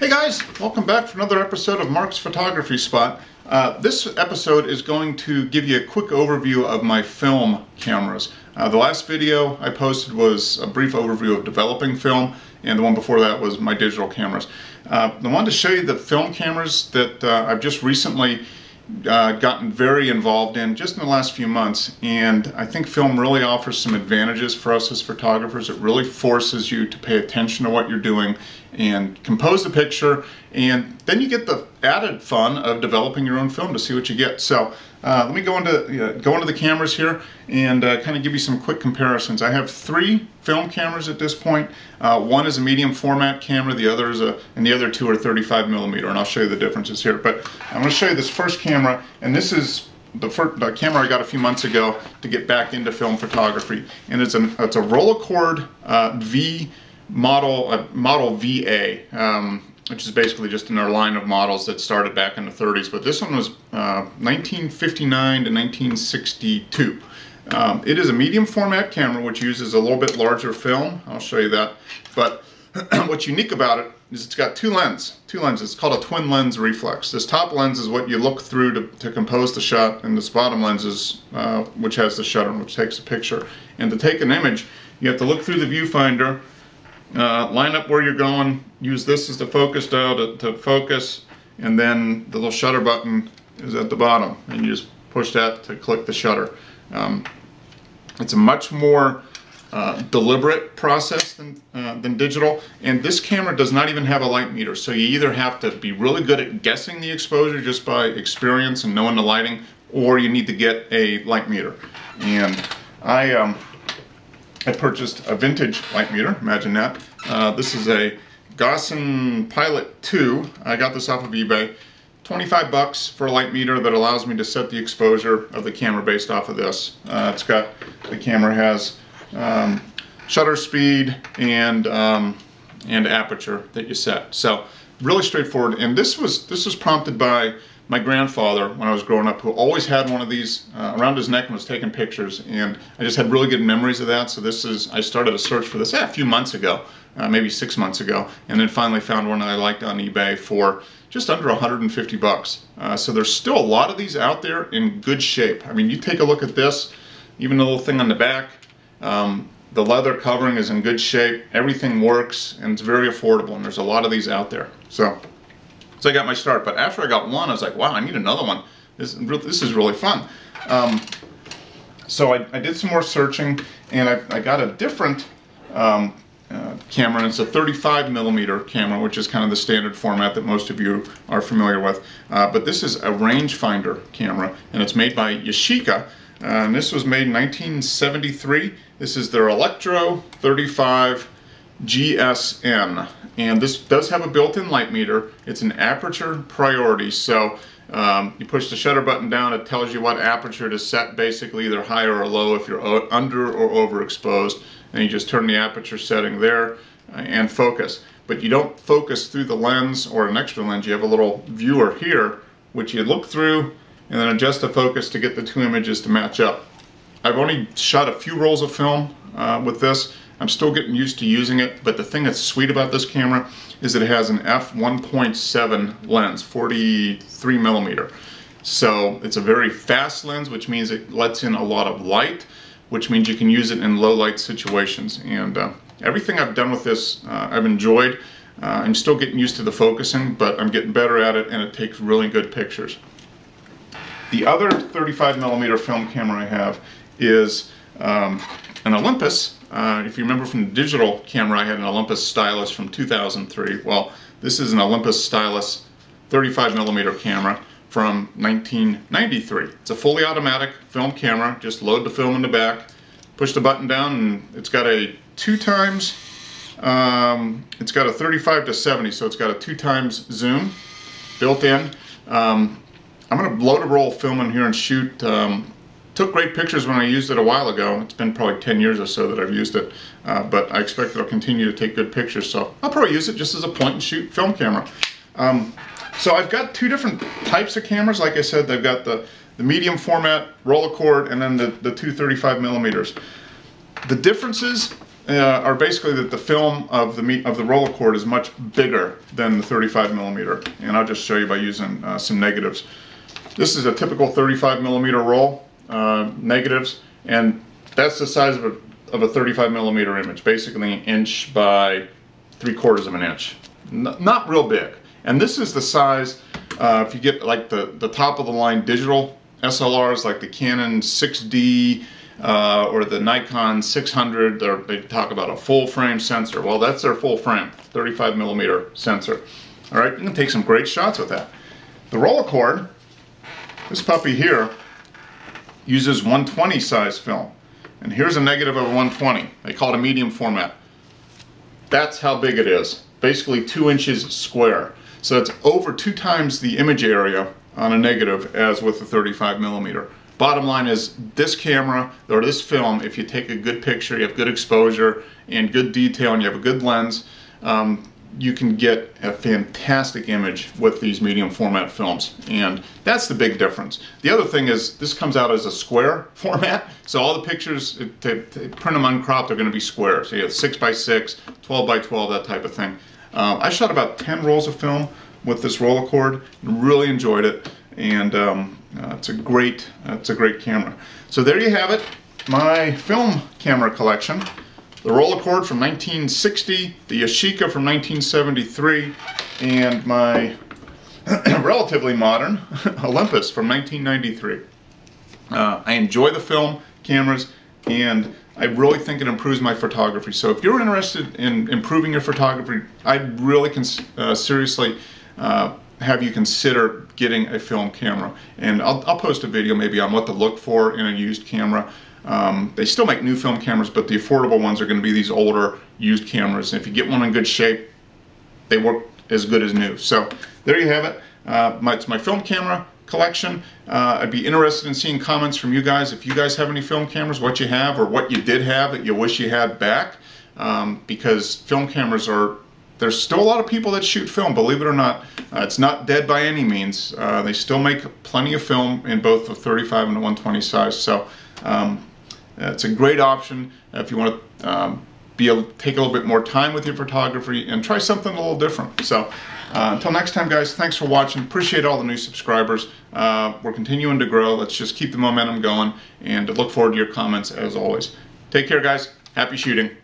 Hey guys, welcome back for another episode of Mark's Photography Spot. This episode is going to give you a quick overview of my film cameras. The last video I posted was a brief overview of developing film, and the one before that was my digital cameras. I wanted to show you the film cameras that I've just recently gotten very involved in just in the last few months, and I think film really offers some advantages for us as photographers. It really forces you to pay attention to what you're doing and compose the picture, and then you get the added fun of developing your own film to see what you get. So let me go into the cameras here and kind of give you some quick comparisons. I have three film cameras at this point. One is a medium format camera, the other is and the other two are 35mm, and I'll show you the differences here. But I'm going to show you this first camera, and this is the camera I got a few months ago to get back into film photography, and it's a Rolleicord V model VA, which is basically just in our line of models that started back in the 30s. But this one was 1959 to 1962. It is a medium format camera which uses a little bit larger film. I'll show you that. But what's unique about it is it's got two lenses. It's called a twin lens reflex. This top lens is what you look through to compose the shot, and this bottom lens is which has the shutter, which takes a picture. And to take an image, you have to look through the viewfinder, line up where you're going, use this as the focus dial to focus, and then the little shutter button is at the bottom, and you just push that to click the shutter. It's a much more deliberate process than digital, and this camera does not even have a light meter, so you either have to be really good at guessing the exposure just by experience and knowing the lighting, or you need to get a light meter. And I purchased a vintage light meter, imagine that. This is a Gossin Pilot 2. I got this off of eBay. 25 bucks for a light meter that allows me to set the exposure of the camera based off of this. The camera has shutter speed and aperture that you set. So really straightforward. And this was prompted by my grandfather when I was growing up, who always had one of these around his neck and was taking pictures, and I just had really good memories of that. So I started a search for this a few months ago, maybe 6 months ago, and then finally found one that I liked on eBay for just under 150 bucks. So there's still a lot of these out there in good shape. I mean, you take a look at this, even the little thing on the back, the leather covering is in good shape, everything works, and it's very affordable, and there's a lot of these out there. So I got my start, but after I got one, I was like, wow, I need another one. This is really fun. So I did some more searching, and I got a different camera, and it's a 35mm camera, which is kind of the standard format that most of you are familiar with. But this is a rangefinder camera, and it's made by Yashica, and this was made in 1973. This is their Electro 35 GSN, and this does have a built-in light meter. It's an aperture priority, so you push the shutter button down, it tells you what aperture to set, basically either high or low if you're under or overexposed, and you just turn the aperture setting there and focus. But you don't focus through the lens or an extra lens. You have a little viewer here which you look through and then adjust the focus to get the two images to match up. I've only shot a feyew rolls of film with this. I'm still getting used to using it, but the thing that's sweet about this camera is that it has an f1.7 lens, 43mm. So it's a very fast lens, which means it lets in a lot of light, which means you can use it in low light situations. And everything I've done with this, I've enjoyed. I'm still getting used to the focusing, but I'm getting better at it, and it takes really good pictures. The other 35mm film camera I have is an Olympus. If you remember from the digital camera, I had an Olympus Stylus from 2003. Well, this is an Olympus Stylus 35mm camera from 1993. It's a fully automatic film camera. Just load the film in the back, push the button down, and it's got a it's got a 35 to 70, so it's got a 2x zoom built in. I'm going to load a roll of film in here and shoot. Took great pictures when I used it a while ago. It's been probably 10 years or so that I've used it, but I expect it'll continue to take good pictures, so I'll probably use it just as a point and shoot film camera. So I've got two different types of cameras. Like I said, they've got the medium format Rolleicord and then the two 35mm. The differences are basically that the film of the Rolleicord is much bigger than the 35mm, and I'll just show you by using some negatives. This is a typical 35mm roll, negatives, and that's the size of a 35mm image, basically an inch by 3/4 of an inch. Not real big. And this is the size, if you get like the top of the line digital SLRs, like the Canon 6D or the Nikon 600, they talk about a full frame sensor. Well, that's their full frame, 35mm sensor. All right, you can take some great shots with that. The Rolleicord, this puppy here, uses 120 size film. And here's a negative of a 120. They call it a medium format. That's how big it is. Basically 2 inches square. So it's over 2 times the image area on a negative as with the 35mm. Bottom line is, this camera or this film, if you take a good picture, you have good exposure and good detail, and you have a good lens, you can get a fantastic image with these medium format films, and that's the big difference. The other thing is, this comes out as a square format, so all the pictures, to print them uncropped, they're going to be square. So you have 6x6, 12x12, that type of thing. I shot about 10 rolls of film with this Rolleicord, really enjoyed it, and it's a great camera. So there you have it, my film camera collection. The Rolleicord from 1960, the Yashica from 1973, and my relatively modern Olympus from 1993. I enjoy the film cameras, and I really think it improves my photography. So if you're interested in improving your photography, I'd really seriously have you consider getting a film camera. And I'll post a video maybe on what to look for in a used camera. They still make new film cameras, but the affordable ones are going to be these older used cameras. And if you get one in good shape, they work as good as new. So there you have it. It's my film camera collection. I'd be interested in seeing comments from you guys. If you guys have any film cameras, what you have or what you did have that you wish you had back, because film cameras there's still a lot of people that shoot film, believe it or not. It's not dead by any means. They still make plenty of film in both the 35 and the 120 size. So it's a great option if you want to be able to take a little bit more time with your photography and try something a little different. So until next time, guys, thanks for watching. Appreciate all the new subscribers. We're continuing to grow. Let's just keep the momentum going, and look forward to your comments as always. Take care, guys. Happy shooting.